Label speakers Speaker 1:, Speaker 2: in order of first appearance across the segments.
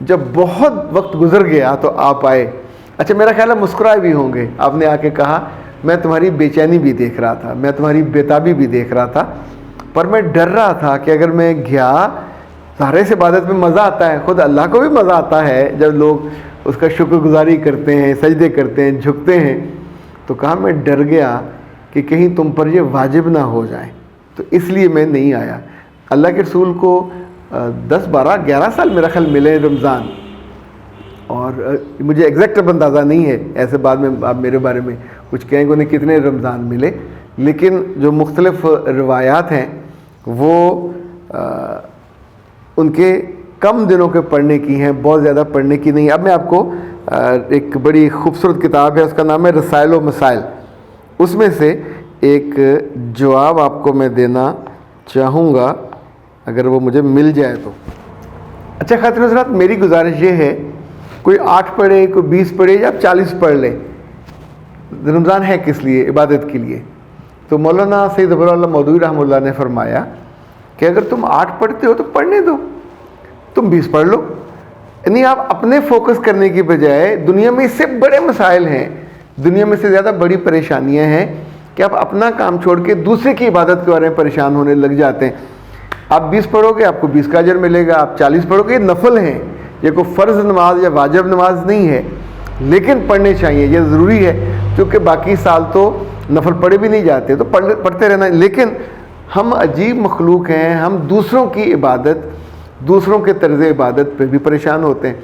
Speaker 1: جب بہت وقت گزر گیا تو آپ آئے. اچھا میرا خیال ہے مسکرائے بھی ہوں گے. آپ نے آ کے کہا میں تمہاری بے چینی بھی دیکھ رہا تھا, میں تمہاری بےتابی بھی دیکھ رہا تھا, پر میں ڈر رہا تھا کہ اگر میں گیا, ظاہر سے عبادت میں مزہ آتا ہے, خود اللہ کو بھی مزہ آتا ہے جب لوگ اس کا شکر گزاری کرتے ہیں, سجدے کرتے ہیں, جھکتے ہیں. تو کہا میں ڈر گیا کہ کہیں تم پر یہ واجب نہ ہو جائے, تو اس لیے میں نہیں آیا. اللہ کے رسول کو 10 12 11 سال میرا خیال ملے رمضان, اور مجھے ایگزیکٹ اب اندازہ نہیں ہے, ایسے بعد میں آپ میرے بارے میں کچھ کہیں گے انہیں کتنے رمضان ملے, لیکن جو مختلف روایات ہیں وہ ان کے کم دنوں کے پڑھنے کی ہیں, بہت زیادہ پڑھنے کی نہیں. اب میں آپ کو ایک بڑی خوبصورت کتاب ہے, اس کا نام ہے رسائل و مسائل, اس میں سے ایک جواب آپ کو میں دینا چاہوں گا اگر وہ مجھے مل جائے تو. اچھا خاتون حضرات, میری گزارش یہ ہے کوئی 8 پڑھے, کوئی 20 پڑھے, یا آپ 40 پڑھ لیں. رمضان ہے کس لیے؟ عبادت کے لیے. تو مولانا سید ظفر اللہ مودودی رحمہ اللہ نے فرمایا کہ اگر تم 8 پڑھتے ہو تو پڑھنے دو, تم 20 پڑھ لو. یعنی آپ اپنے فوکس کرنے کی بجائے, دنیا میں اس سے بڑے مسائل ہیں, دنیا میں سے زیادہ بڑی پریشانیاں ہیں کہ آپ اپنا کام چھوڑ کے دوسرے کی عبادت کے بارے میں پریشان ہونے لگ جاتے ہیں. آپ 20 پڑھو گے آپ کو 20 کا اجر ملے گا, آپ 40 پڑھو گے, یہ نفل ہیں, یہ کوئی فرض نماز یا واجب نماز نہیں ہے, لیکن پڑھنے چاہیے, یہ ضروری ہے, کیونکہ باقی سال تو نفل پڑھے بھی نہیں جاتے, تو پڑھتے رہنا. لیکن ہم عجیب مخلوق ہیں, ہم دوسروں کی عبادت, دوسروں کے طرز عبادت پہ بھی پریشان ہوتے ہیں.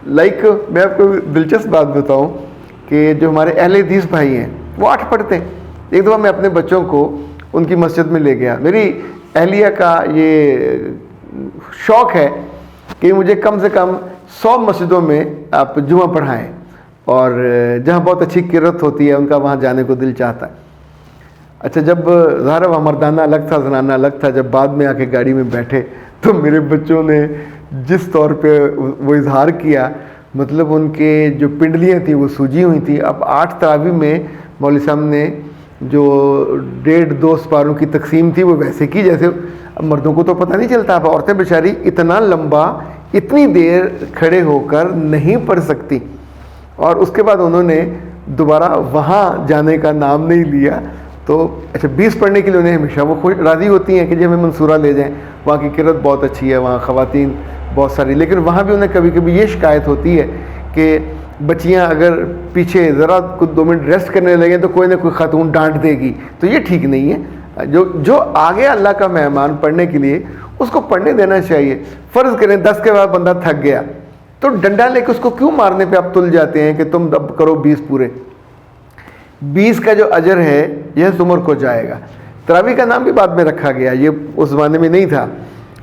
Speaker 1: لائک میں آپ کو دلچسپ بات بتاؤں کہ جو ہمارے اہل حدیث بھائی ہیں وہ 8 پڑھتے ہیں. ایک دفعہ میں اپنے بچوں کو ان کی مسجد میں لے گیا. میری اہلیہ کا یہ شوق ہے کہ مجھے کم سے کم 100 مسجدوں میں آپ جمعہ پڑھائیں, اور جہاں بہت اچھی قرت ہوتی ہے ان کا وہاں جانے کو دل چاہتا ہے. اچھا جب ظاہر وہاں مردانہ الگ تھا, زنانہ الگ تھا, جب بعد میں آ کے گاڑی میں بیٹھے تو میرے بچوں نے جس طور پہ وہ اظہار کیا, مطلب ان کے جو پنڈلیاں تھیں وہ سوجی ہوئی تھیں. اب 8 تراویح میں مولوی صاحب نے جو 1.5-2 سپاروں کی تقسیم تھی وہ ویسے کی جیسے, اب مردوں کو تو پتہ نہیں چلتا, اب عورتیں بیچاری اتنا لمبا اتنی دیر کھڑے ہو کر نہیں پڑھ سکتی. اور اس کے بعد انہوں نے دوبارہ وہاں جانے کا نام نہیں لیا. تو اچھا 20 پڑھنے کے لیے انہیں ہمیشہ وہ خوش راضی ہوتی ہیں کہ جی ہمیں منصورہ لے جائیں, وہاں کی قرت بہت اچھی ہے, وہاں خواتین بہت ساری. لیکن وہاں بھی انہیں کبھی کبھی یہ شکایت ہوتی ہے کہ بچیاں اگر پیچھے ذرا کچھ 2 منٹ ریسٹ کرنے لگیں تو کوئی نہ کوئی خاتون ڈانٹ دے گی, تو یہ ٹھیک نہیں ہے. جو آگے اللہ کا مہمان پڑھنے کے لیے اس کو پڑھنے دینا چاہیے. فرض کریں 10 کے بعد بندہ تھک گیا تو ڈنڈا لے کے اس کو کیوں مارنے پہ آپ تل جاتے ہیں کہ تم اب کرو 20 پورے. 20 کا جو اجر ہے یہ زمر کو جائے گا. تراویح کا نام بھی بعد میں رکھا گیا, یہ اس زمانے میں نہیں تھا.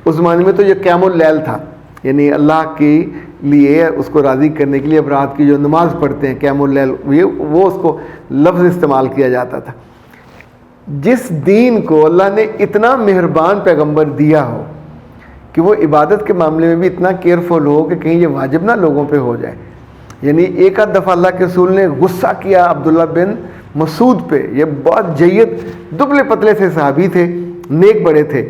Speaker 1: اس زمانے میں تو یہ قیام اللیل تھا, یعنی اللہ کے لیے اس کو راضی کرنے کے لیے اب رات کی جو نماز پڑھتے ہیں قیام اللیل, وہ اس کو لفظ استعمال کیا جاتا تھا. جس دین کو اللہ نے اتنا مہربان پیغمبر دیا ہو کہ وہ عبادت کے معاملے میں بھی اتنا کیئرفل ہو کہ کہیں یہ واجب نہ لوگوں پہ ہو جائے. یعنی ایک آدھ دفعہ اللہ کے رسول نے غصہ کیا عبداللہ بن مسعود پہ, یہ بہت جید دبلے پتلے سے صحابی تھے, نیک بڑے تھے.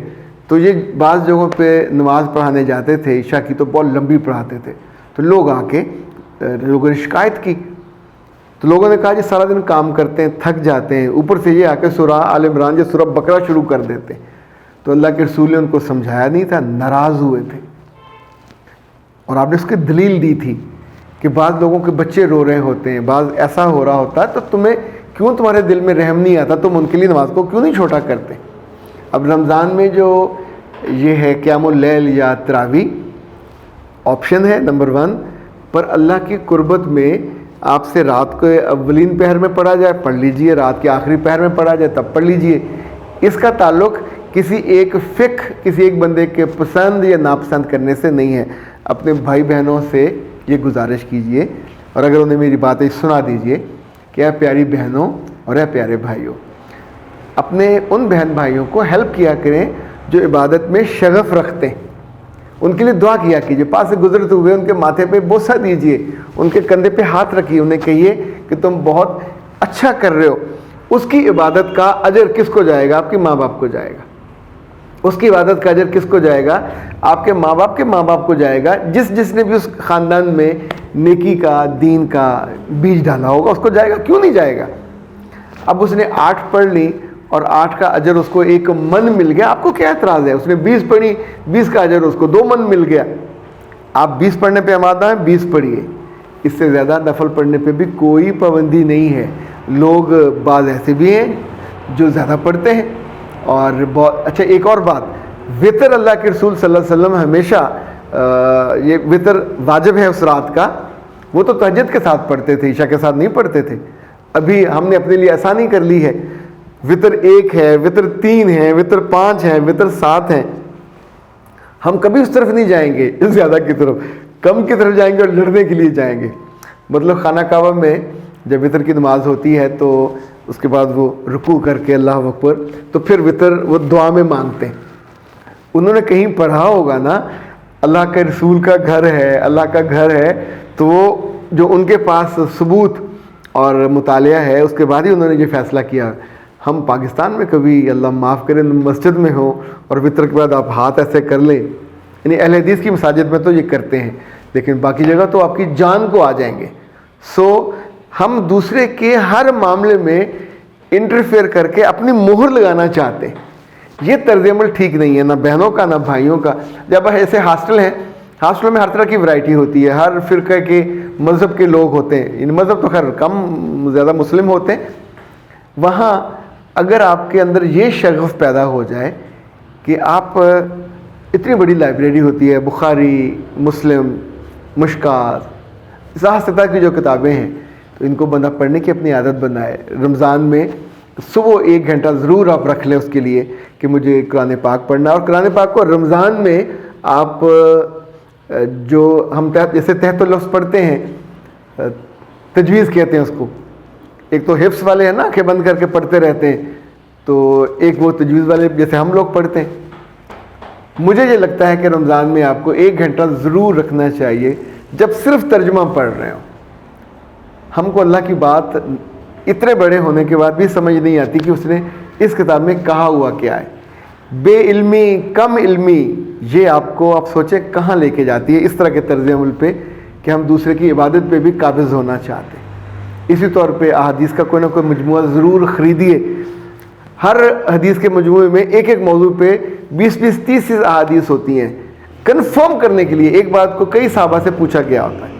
Speaker 1: تو یہ بعض جگہوں پہ نماز پڑھانے جاتے تھے, عشاء کی تو بہت لمبی پڑھاتے تھے, تو لوگ آ کے لوگوں نے شکایت کی. تو لوگوں نے کہا جی سارا دن کام کرتے ہیں, تھک جاتے ہیں, اوپر سے یہ آ کے سورہ آل عمران یا سورہ بقرہ شروع کر دیتے ہیں. تو اللہ کے رسول نے ان کو سمجھایا نہیں تھا, ناراض ہوئے تھے. اور آپ نے اس کی دلیل دی تھی کہ بعض لوگوں کے بچے رو رہے ہوتے ہیں, بعض ایسا ہو رہا ہوتا ہے, تو تمہیں کیوں تمہارے دل میں رحم نہیں آتا, تم ان کے لیے نماز کو کیوں نہیں چھوٹا کرتے. اب رمضان میں جو یہ ہے قیام اللیل یا تراویح آپشن ہے نمبر 1, پر اللہ کی قربت میں آپ سے رات کو اولین پہر میں پڑھا جائے پڑھ لیجئے, رات کے آخری پہر میں پڑھا جائے تب پڑھ لیجئے. اس کا تعلق کسی ایک فقہ, کسی ایک بندے کے پسند یا ناپسند کرنے سے نہیں ہے. اپنے بھائی بہنوں سے یہ گزارش کیجئے, اور اگر انہیں میری باتیں سنا دیجئے کہ اے پیاری بہنوں اور اے پیارے بھائیوں, اپنے ان بہن بھائیوں کو ہیلپ کیا کریں جو عبادت میں شغف رکھتے ہیں. ان کے لیے دعا کیا کیجئے, پاس سے گزرتے ہوئے ان کے ماتھے پہ بوسہ دیجئے, ان کے کندھے پہ ہاتھ رکھیے, انہیں کہیے کہ تم بہت اچھا کر رہے ہو. اس کی عبادت کا اجر کس کو جائے گا؟ آپ کے ماں باپ کو جائے گا. اس کی عبادت کا اجر کس کو جائے گا؟ آپ کے ماں باپ کو جائے گا. جس نے بھی اس خاندان میں نیکی کا دین کا بیج ڈالا ہوگا اس کو جائے گا. کیوں نہیں جائے گا؟ اب اس نے 8 پڑھ لی اور 8 کا اجر اس کو 1 من مل گیا, آپ کو کیا اعتراض ہے؟ اس نے 20 پڑھی, 20 کا اجر اس کو 2 من مل گیا. آپ 20 پڑھنے پہ آمادہ ہیں, 20 پڑھیے. اس سے زیادہ نفل پڑھنے پہ بھی کوئی پابندی نہیں ہے. لوگ بعض ایسے بھی ہیں جو زیادہ پڑھتے ہیں. اور بہت اچھا, ایک اور بات, وطر اللہ کے رسول صلی اللہ علیہ وسلم ہمیشہ یہ وطر واجب ہے اس رات کا, وہ تو تہجد کے ساتھ پڑھتے تھے, عشاء کے ساتھ نہیں پڑھتے تھے. ابھی ہم نے اپنے لیے آسانی کر لی ہے, وطر 1 ہے, وطر 3 ہے, وطر 5 ہے, وطر 7 ہے. ہم کبھی اس طرف نہیں جائیں گے زیادہ کی طرف, کم کی طرف جائیں گے اور لڑنے کے لیے جائیں گے. مطلب خانہ کعبہ میں جب وطر کی نماز ہوتی ہے تو اس کے بعد وہ رکوع کر کے اللہ اکبر, تو پھر وطر وہ دعا میں مانگتے ہیں. انہوں نے کہیں پڑھا ہوگا نا, اللہ کے رسول کا گھر ہے, اللہ کا گھر ہے, تو وہ جو ان کے پاس ثبوت اور مطالعہ ہے اس کے بعد ہی انہوں نے یہ فیصلہ کیا. ہم پاکستان میں کبھی اللہ معاف کرے مسجد میں ہو اور وطر کے بعد آپ ہاتھ ایسے کر لیں, یعنی اہل حدیث کی مساجد میں تو یہ کرتے ہیں, لیکن باقی جگہ تو آپ کی جان کو آ جائیں گے. سو ہم دوسرے کے ہر معاملے میں انٹرفیئر کر کے اپنی مہر لگانا چاہتے ہیں. یہ طرز عمل ٹھیک نہیں ہے, نہ بہنوں کا نہ بھائیوں کا. جب ایسے ہاسٹل ہیں, ہاسٹلوں میں ہر طرح کی ورائٹی ہوتی ہے, ہر فرقے کے مذہب کے لوگ ہوتے ہیں, یعنی مذہب تو خیر کم زیادہ مسلم ہوتے ہیں. وہاں اگر آپ کے اندر یہ شغف پیدا ہو جائے کہ آپ, اتنی بڑی لائبریری ہوتی ہے, بخاری, مسلم, مشکات, سہستہ کی جو کتابیں ہیں, تو ان کو بندہ پڑھنے کی اپنی عادت بنائے. رمضان میں صبح 1 گھنٹہ ضرور آپ رکھ لیں اس کے لیے کہ مجھے قرآن پاک پڑھنا ہے. اور قرآن پاک کو رمضان میں آپ جو ہم جیسے تحت اللفظ پڑھتے ہیں, تجویز کہتے ہیں اس کو. ایک تو حفظ والے ہیں نا, آنکھیں بند کر کے پڑھتے رہتے ہیں, تو ایک وہ تجویز والے جیسے ہم لوگ پڑھتے ہیں. مجھے یہ لگتا ہے کہ رمضان میں آپ کو 1 گھنٹہ ضرور رکھنا چاہیے جب صرف ترجمہ پڑھ رہے ہوں. ہم کو اللہ کی بات اتنے بڑے ہونے کے بعد بھی سمجھ نہیں آتی کہ اس نے اس کتاب میں کہا ہوا کیا ہے. بے علمی, کم علمی, یہ آپ کو آپ سوچیں کہاں لے کے جاتی ہے, اس طرح کے طرز عمل پہ کہ ہم دوسرے کی عبادت پہ بھی قابض ہونا چاہتے ہیں. اسی طور پہ احادیث کا کوئی نہ کوئی مجموعہ ضرور خریدیے. ہر حدیث کے مجموعے میں ایک موضوع پہ 20-20, 30 احادیث ہوتی ہیں. کنفرم کرنے کے لیے ایک بات کو کئی صحابہ سے پوچھا گیا ہوتا ہے.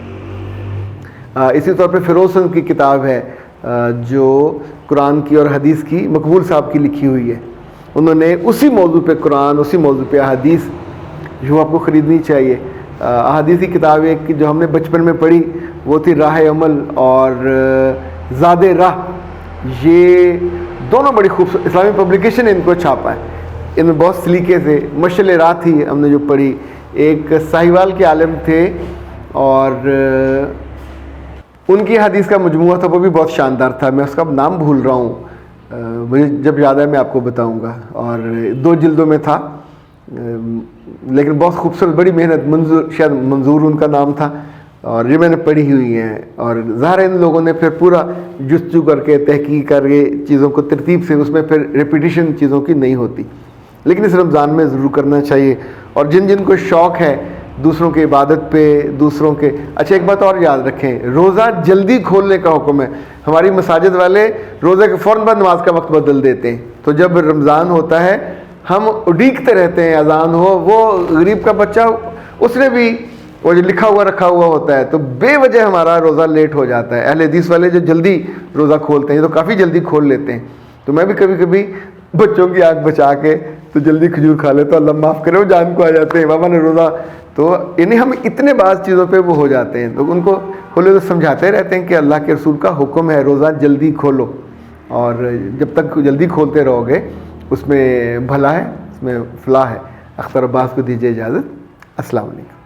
Speaker 1: اسی طور پہ فیروز کی کتاب ہے جو قرآن کی اور حدیث کی, مقبول صاحب کی لکھی ہوئی ہے. انہوں نے اسی موضوع پہ قرآن, اسی موضوع پہ احادیث جو آپ کو خریدنی چاہیے. احادیثی کتاب ایک جو ہم نے بچپن میں پڑھی وہ تھی راہ عمل اور زاد راہ. یہ دونوں بڑی خوبصورت اسلامی پبلیکیشن ان کو چھاپا ہے. ان میں بہت سلیقے سے مشعل راہ تھی ہم نے جو پڑھی. ایک ساہیوال کے عالم تھے اور ان کی حدیث کا مجموعہ تھا, وہ بھی بہت شاندار تھا. میں اس کا نام بھول رہا ہوں, مجھے جب یاد ہے میں آپ کو بتاؤں گا. اور 2 جلدوں میں تھا, لیکن بہت خوبصورت, بڑی محنت. منظور, شاید منظور ان کا نام تھا, اور یہ میں نے پڑھی ہوئی ہیں. اور ظاہر ان لوگوں نے پھر پورا جستجو کر کے تحقیق کر کے چیزوں کو ترتیب سے, اس میں پھر ریپیٹیشن چیزوں کی نہیں ہوتی. لیکن اس رمضان میں ضرور کرنا چاہیے. اور جن کو شوق ہے دوسروں کی عبادت پہ, دوسروں کے, اچھا ایک بات اور یاد رکھیں, روزہ جلدی کھولنے کا حکم ہے. ہماری مساجد والے روزے کے فوراً بعد نماز کا وقت بدل دیتے ہیں. تو جب رمضان ہوتا ہے ہم اڈیکتے رہتے ہیں اذان ہو. وہ غریب کا بچہ, اس نے بھی وہ جو لکھا ہوا رکھا ہوا ہوتا ہے, تو بے وجہ ہمارا روزہ لیٹ ہو جاتا ہے. اہل حدیث والے جو جلدی روزہ کھولتے ہیں تو کافی جلدی کھول لیتے ہیں. تو میں بھی کبھی کبھی بچوں کی آنکھ بچا کے تو جلدی کھجور کھا لیتا, اللہ معاف کرے, وہ جان کو آ جاتے ہیں بابا نے روزہ. تو انہیں ہم اتنے بعض چیزوں پہ وہ ہو جاتے ہیں, تو ان کو کھولے تو سمجھاتے رہتے ہیں کہ اللہ کے رسول کا حکم ہے روزہ جلدی کھولو. اور جب تک جلدی کھولتے رہو گے اس میں بھلا ہے, اس میں فلاح ہے. اختر عباس کو دیجیے اجازت. السلام علیکم.